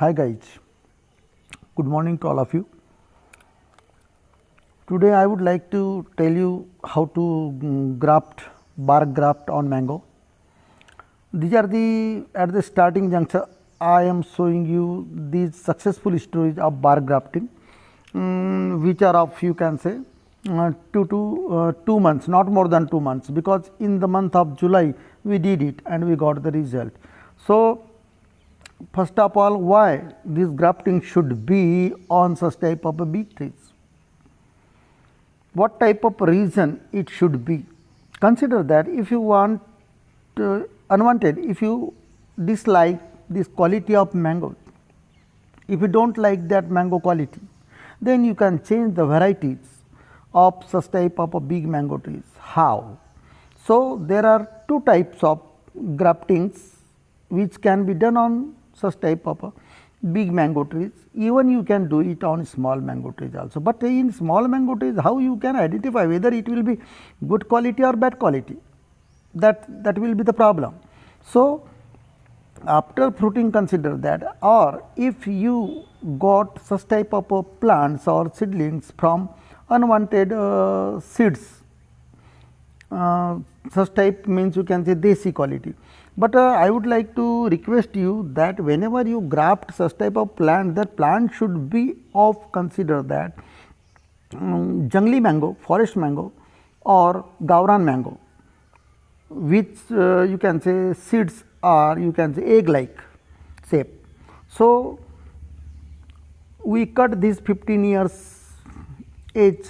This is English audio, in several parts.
Hi guys, good morning to all of you. Today I would like to tell you how to graft, bark graft on mango. These are at the starting juncture I am showing you these successful stories of bark grafting, which are of you can say 2 months, not more than 2 months, because in the month of July we did it and we got the result. So first of all, why this grafting should be on such type of a big trees? What type of reason it should be? Consider that if you want unwanted, if you dislike this quality of mango, if you don't like that mango quality, then you can change the varieties of such type of a big mango trees. How? So there are two types of graftings which can be done on such type of a big mango trees. Even you can do it on small mango trees also. But in small mango trees, how you can identify whether it will be good quality or bad quality? That will be the problem. So after fruiting, consider that, or if you got such type of plants or seedlings from unwanted seeds, such type means you can say desi quality. But I would like to request you that whenever you graft such type of plant, that plant should be of, consider that, jungli mango, forest mango or Gauran mango, which you can say seeds are, you can say, egg like shape. So we cut this 15 years age,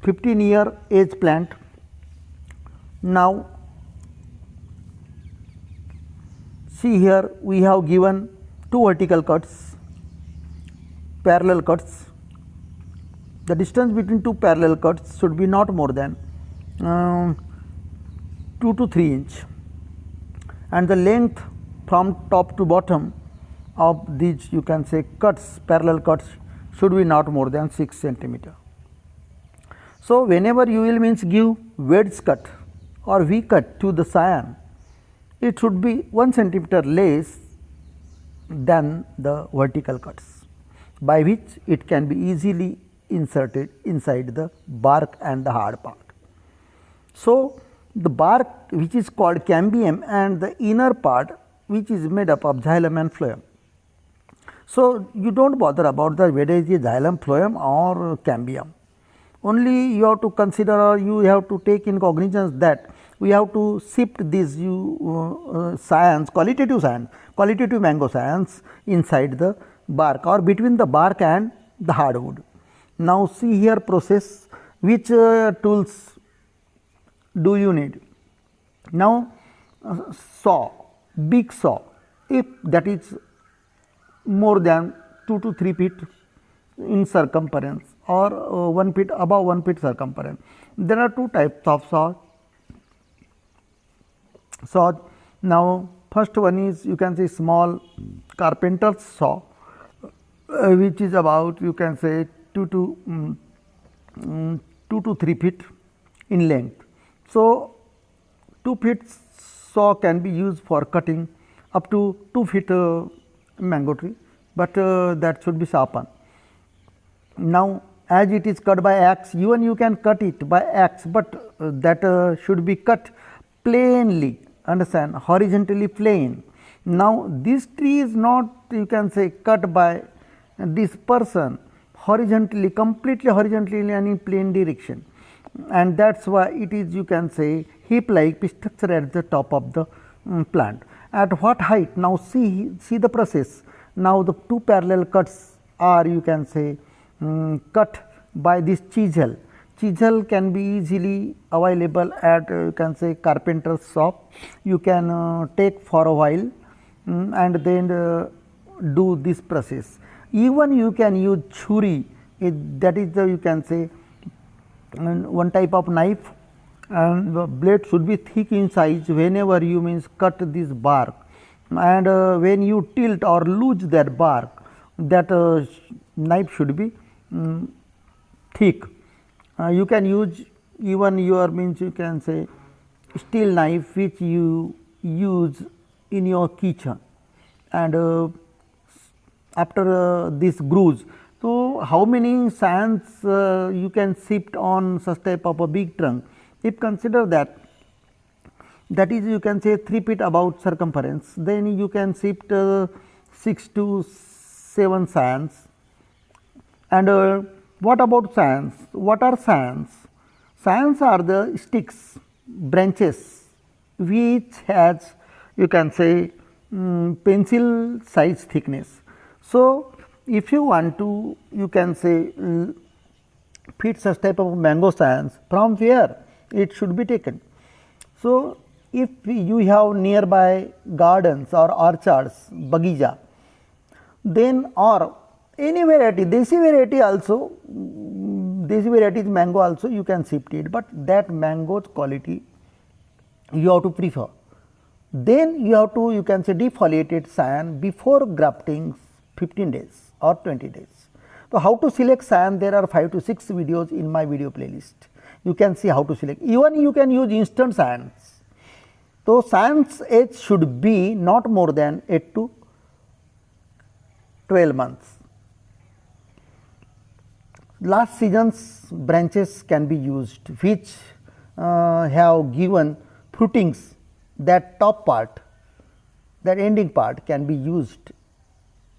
15-year age plant. Now see here, we have given two vertical cuts, parallel cuts. The distance between two parallel cuts should be not more than 2 to 3 inch, and the length from top to bottom of these, you can say, cuts, parallel cuts, should be not more than 6 centimeter. So whenever you will means give wedge cut or V cut to the scion, it should be 1 centimeter less than the vertical cuts, by which it can be easily inserted inside the bark and the hard part. So the bark, which is called cambium, and the inner part, which is made up of xylem and phloem. So you don't bother about the whether it is xylem, phloem or cambium. Only you have to consider, or you have to take in cognizance that we have to shift these scions, qualitative mango scions inside the bark or between the bark and the hardwood. Now see here process, which tools do you need? Now saw, big saw, if that is more than 2 to 3 feet in circumference or 1 feet, above 1 feet circumference. There are two types of saw. Now first one is, you can say, small carpenter's saw, which is about, you can say, 2 to 3 feet in length. So 2 feet saw can be used for cutting up to 2 feet mango tree, but that should be sharpened. Now as it is cut by axe, even you can cut it by axe, but that should be cut plainly, understand, horizontally plain. Now this tree is not, you can say, cut by this person horizontally, completely horizontally and in plain direction, and that is why it is, you can say, hip like structure at the top of the plant. At what height? Now see the process. Now the two parallel cuts are, you can say, cut by this chisel. Chisel can be easily available at, you can say, carpenter's shop. You can take for a while and then do this process. Even you can use churi, that is the, you can say, one type of knife, and the blade should be thick in size whenever you means cut this bark, and when you tilt or lose that bark, that knife should be thick. You can use even your means, you can say, steel knife which you use in your kitchen, and after this grows. So, how many sands you can shift on such type of a big trunk? If consider that, that is you can say 3 feet about circumference, then you can shift 6 to 7 sands. And what about sands? What are sands? Sands are the sticks, branches which has you can say pencil size thickness. So, if you want to you can say fit such type of mango sands, from where it should be taken. So, if you have nearby gardens or orchards, bagija, then or any variety, desi variety also, desi variety is mango also you can shift it, but that mango's quality you have to prefer. Then you have to you can say defoliated sand before grafting 15 days or 20 days. So, how to select sand? There are 5 to 6 videos in my video playlist. You can see how to select. Even you can use instant sands. So, sands age should be not more than 8 to 12 months. Last season's branches can be used, which have given fruitings. That top part, that ending part can be used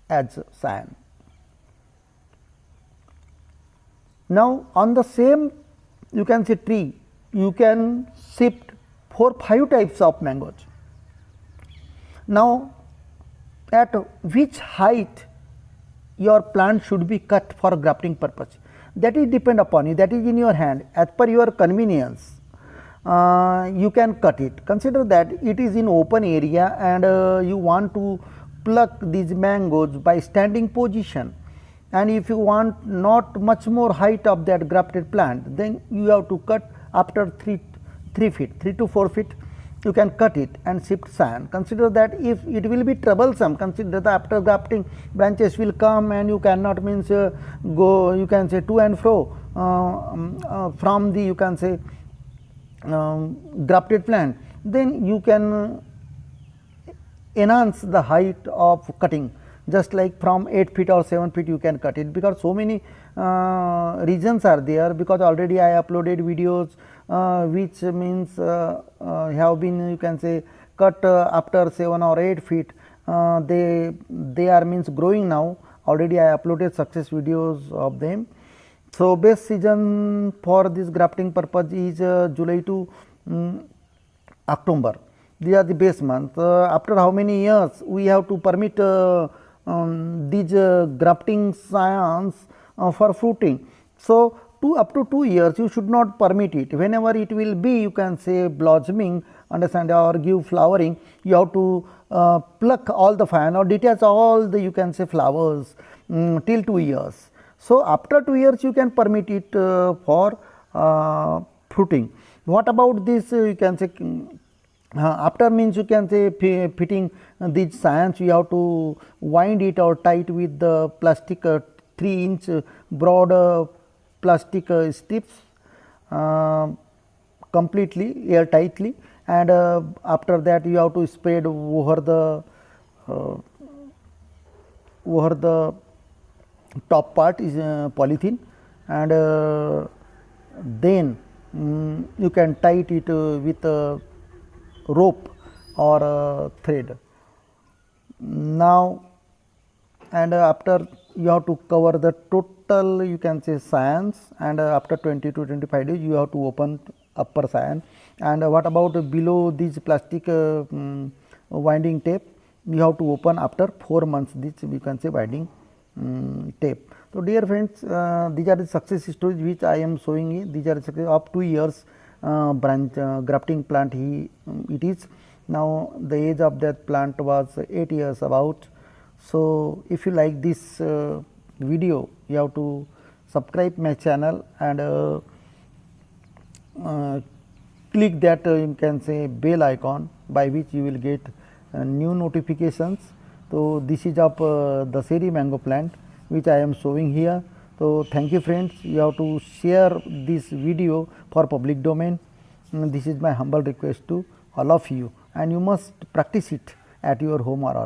as sand. Now, on the same you can say tree, you can shift 4-5 types of mangoes. Now, at which height your plant should be cut for grafting purpose, that is depend upon you, that is in your hand. As per your convenience, you can cut it. Consider that it is in open area and you want to pluck these mangoes by standing position, and if you want not much more height of that grafted plant, then you have to cut after 3 feet, 3 to 4 feet you can cut it and shift sand. Consider that if it will be troublesome, consider that after grafting branches will come and you cannot means go you can say to and fro from the you can say grafted plant, then you can enhance the height of cutting, just like from 8 feet or 7 feet you can cut it, because so many reasons are there, because already I uploaded videos which means have been you can say cut after 7 or 8 feet, they are means growing now, already I uploaded success videos of them. So, best season for this grafting purpose is July to October. These are the best months. After how many years we have to permit these grafting science for fruiting. So, up to 2 years you should not permit it. Whenever it will be you can say blossoming, understand, or give flowering, you have to pluck all the fan or detach all the you can say flowers till 2 years. So, after 2 years you can permit it for fruiting. What about this you can say after means you can say fitting these science, you have to wind it or tie it with the plastic 3-inch broad plastic strips completely air tightly, and after that you have to spread over the top part is polythene, and then you can tie it with a rope or a thread. Now, and after you have to cover the total you can say science, and after 20 to 25 days you have to open upper science. And what about below this plastic winding tape, you have to open after 4 months this you can say winding tape. So, dear friends, these are the success stories which I am showing you. These are the success of 2 years branch grafting plant it is. Now, the age of that plant was 8 years about. So, if you like this video, you have to subscribe my channel and click that you can say bell icon, by which you will get new notifications. So, this is of the Daseri mango plant which I am showing here. So, thank you friends, you have to share this video for public domain. This is my humble request to all of you, and you must practice it at your home or